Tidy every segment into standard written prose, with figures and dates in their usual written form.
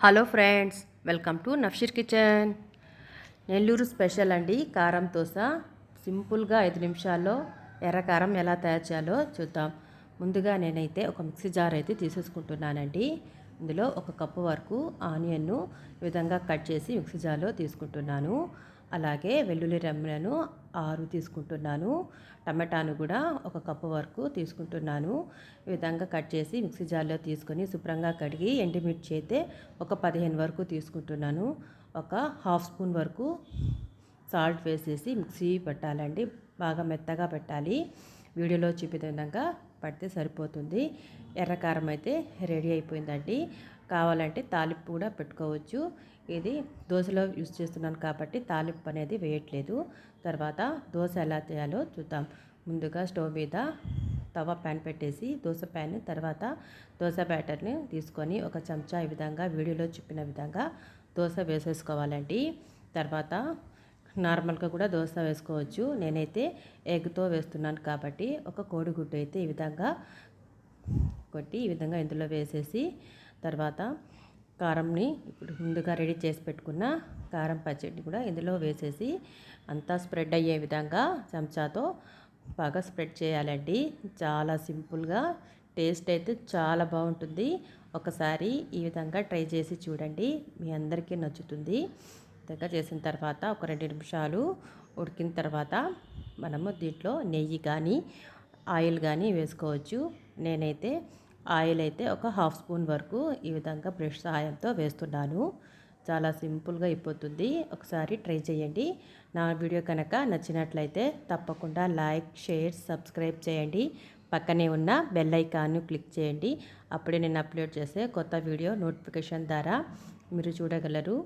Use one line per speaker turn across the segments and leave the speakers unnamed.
Hello friends, welcome to Nafsheer kitchen. Nellore special అండి కారం దోశ. సింపుల్గా 5 నిమిషాల్లో ఎర్ర కారం ఎలా తయారు చేయాలో చూద్దాం. ముందుగా నేనైతే ఒక మిక్సీ జార్ అయితే తీసేసుకుంటున్నానండి. ఇందులో 1 కప్పు వరకు ఆనియన్ను ఈ విధంగా కట్ చేసి మిక్సీ జార్లో తీసుకుంటున్నాను. అలాగే వెల్లుల్లి రెమ్మలను 6 తీసుకుంటున్నాను. టమాటాను కూడా 1 కప్పు వరకు తీసుకుంటున్నాను. ఈ విధంగా కట్ చేసి మిక్సీ జార్లో తీసుకొని శుభ్రంగా కడిగి ఎండుమిర్చి అయితే ఒక 15 వరకు తీసుకుంటున్నాను. ఒక హాఫ్ స్పూన్ వరకు సాల్ట్ వేసేసి మిక్సీ పెట్టాలండి. బాగా మెత్తగా పెట్టాలి. వీడియోలో చూపిన విధంగా పడితే సరిపోతుంది. ఎర్రకారం అయితే రెడీ అయిపోయిందండి. కావాలంటే తాలింపు కూడా పెట్టుకోవచ్చు. ఇది దోశలో యూస్ చేస్తున్నాను కాబట్టి తాలింపు అనేది వేయట్లేదు. తర్వాత దోశ ఎలా చేయాలో చూద్దాం. ముందుగా స్టవ్ మీద తవా ప్యాన్ పెట్టేసి దోశ ప్యాన్ తర్వాత దోశ బ్యాటర్ని తీసుకొని ఒక చెంచా ఈ విధంగా వీడియోలో చూపిన విధంగా దోశ వేసేసుకోవాలండి. తర్వాత నార్మల్గా కూడా దోశ వేసుకోవచ్చు. నేనైతే ఎగ్తో వేస్తున్నాను కాబట్టి ఒక కోడిగుడ్డు అయితే ఈ విధంగా కొట్టి ఈ విధంగా ఇందులో వేసేసి తర్వాత కారంని ఇప్పుడు ముందుగా రెడీ చేసి పెట్టుకున్న కారం పచ్చడి కూడా ఇందులో వేసేసి అంతా స్ప్రెడ్ అయ్యే విధంగా చెంచాతో బాగా స్ప్రెడ్ చేయాలండి. చాలా సింపుల్గా టేస్ట్ అయితే చాలా బాగుంటుంది. ఒకసారి ఈ విధంగా ట్రై చేసి చూడండి, మీ అందరికీ నచ్చుతుంది. విధంగా చేసిన తర్వాత ఒక 2 నిమిషాలు ఉడికిన తర్వాత మనము దీంట్లో నెయ్యి కానీ ఆయిల్ కానీ వేసుకోవచ్చు. నేనైతే ఆయిల్ అయితే ఒక హాఫ్ స్పూన్ వరకు ఈ విధంగా బ్రష్ సహాయంతో వేస్తున్నాను. చాలా సింపుల్గా అయిపోతుంది. ఒకసారి ట్రై చేయండి. నా వీడియో కనుక నచ్చినట్లయితే తప్పకుండా లైక్, షేర్, సబ్స్క్రైబ్ చేయండి. పక్కనే ఉన్న బెల్ ఐకాన్ను క్లిక్ చేయండి. అప్పుడే నేను అప్లోడ్ చేసే కొత్త వీడియో నోటిఫికేషన్ ద్వారా మీరు చూడగలరు.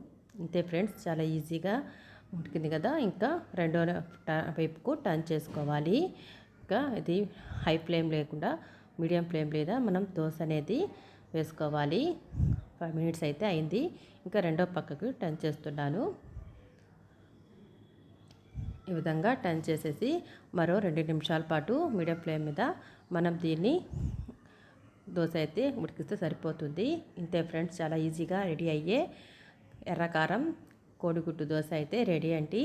అంతే ఫ్రెండ్స్, చాలా ఈజీగా ఉడికింది కదా. ఇంకా రెండో వైపుకు టర్న్ చేసుకోవాలి. ఇంకా ఇది హై ఫ్లేమ్ లేకుండా మీడియం ఫ్లేమ్ లేదా మనం దోశ అనేది వేసుకోవాలి. 5 మినిట్స్ అయితే అయింది. ఇంకా రెండో పక్కకు టర్న్ చేస్తున్నాను. ఈ విధంగా టర్న్ చేసేసి మరో 2 నిమిషాల పాటు మీడియం ఫ్లేమ్ మీద మనం దీన్ని దోశ అయితే ఉడికిస్తే సరిపోతుంది. ఇంతే ఫ్రెండ్స్, చాలా ఈజీగా రెడీ అయ్యే ఎర్రకారం కోడిగుడ్డు దోశ అయితే రెడీ అండి.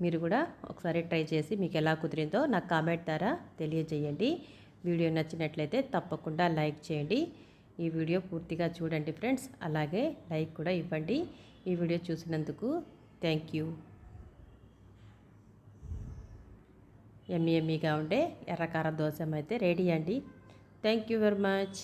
మీరు కూడా ఒకసారి ట్రై చేసి మీకు ఎలా కుదిరిందో నాకు కామెంట్ ద్వారా తెలియజేయండి. వీడియో నచ్చినట్లయితే తప్పకుండా లైక్ చేయండి. ఈ వీడియో పూర్తిగా చూడండి ఫ్రెండ్స్. అలాగే లైక్ కూడా ఇవ్వండి. ఈ వీడియో చూసినందుకు థ్యాంక్ యూ. ఎమ్మీగా ఉండే ఎర్రకార దోశ అయితే రెడీ అండి. Thank you very much.